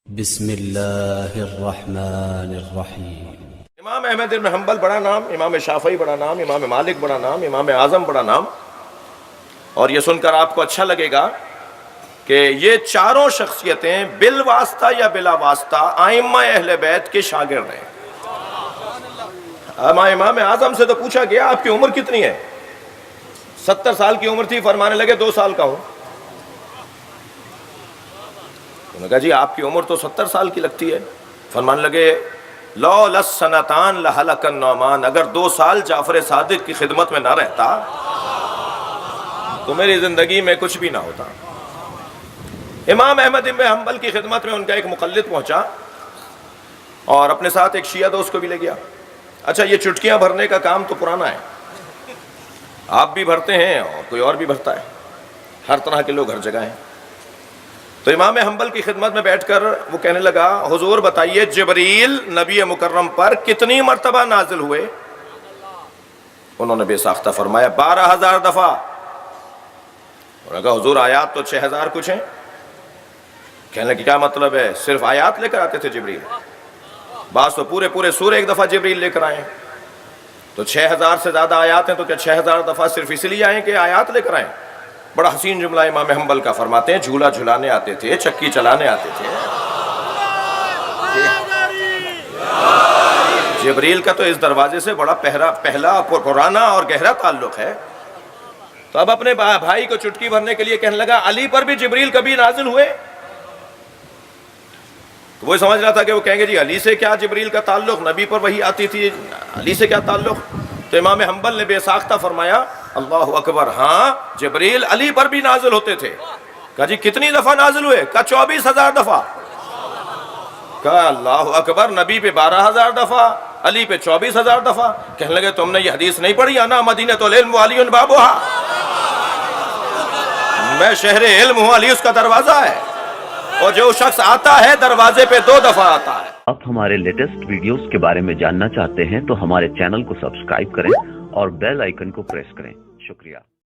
بسم اللہ الرحمن الرحیم۔ امام احمد بن حنبل بڑا نام، امام شافعی بڑا نام، امام مالک بڑا نام، امام اعظم بڑا نام، اور یہ سن کر آپ کو اچھا لگے گا کہ یہ چاروں شخصیتیں بالواسطہ یا بلا واسطہ ائمہ اہل بیت کے شاگرد ہیں۔ امام اعظم سے تو پوچھا گیا آپ کی عمر کتنی ہے؟ 70 سال کی عمر تھی، فرمانے لگے 2 سال کا ہوں۔ انہوں نے کہا جی آپ کی عمر تو 70 سال کی لگتی ہے۔ فرمانے لگے لولا السنتان لہلک النعمان، اگر 2 سال جعفر صادق کی خدمت میں نہ رہتا تو میری زندگی میں کچھ بھی نہ ہوتا۔ امام احمد بن حنبل کی خدمت میں ان کا ایک مقلد پہنچا اور اپنے ساتھ ایک شیعہ دوست کو بھی لے گیا۔ اچھا یہ چٹکیاں بھرنے کا کام تو پرانا ہے، آپ بھی بھرتے ہیں اور کوئی اور بھی بھرتا ہے، ہر طرح کے لوگ ہر جگہ ہیں۔ تو امام حنبل کی خدمت میں بیٹھ کر وہ کہنے لگا حضور بتائیے جبریل نبی مکرم پر کتنی مرتبہ نازل ہوئے؟ انہوں نے بے ساختہ فرمایا 12,000 دفعہ۔ انہوں نے کہا حضور آیات تو 6,000 کچھ ہیں۔ کہنے لگے کیا مطلب ہے؟ صرف آیات لے کر آتے تھے جبریل؟ بعض تو پورے سورہ ایک دفعہ جبریل لے کر آئے، تو 6,000 سے زیادہ آیات ہیں، تو کیا 6,000 دفعہ صرف اس لیے آئیں کہ آیات لے کر آئیں؟ بڑا حسین جملہ امام حنبل کا، فرماتے ہیں جھولا جھلانے آتے تھے، چکی چلانے آتے تھے۔ جبریل کا تو اس دروازے سے بڑا پہلا پرانا اور گہرا تعلق ہے۔ تو اب اپنے بھائی کو چٹکی بھرنے کے لیے کہنے لگا علی پر بھی جبریل کبھی نازل ہوئے؟ تو وہ سمجھ رہا تھا کہ وہ کہیں گے جی علی سے کیا جبریل کا تعلق، نبی پر وہی آتی تھی، علی سے کیا تعلق؟ تو امام حنبل نے بے ساختہ فرمایا اللہ اکبر، ہاں جبریل علی پر بھی نازل ہوتے تھے۔ کہا جی کتنی دفعہ نازل ہوئے؟ کہا 24,000 دفعہ۔ کہا اللہ اکبر، نبی پہ 12,000 دفعہ، علی پہ 24,000 دفعہ۔ کہنے لگے تم نے یہ حدیث نہیں پڑھی انا مدینۃ العلم وعلی بابھا، میں شہر علم ہوں، علی اس کا دروازہ ہے، اور جو شخص آتا ہے دروازے پہ 2 دفعہ آتا ہے۔ آپ ہمارے لیٹسٹ ویڈیوز کے بارے میں جاننا چاہتے ہیں تو ہمارے چینل کو سبسکرائب کریں اور بیل آئیکن کو پریس کریں۔ شکریہ۔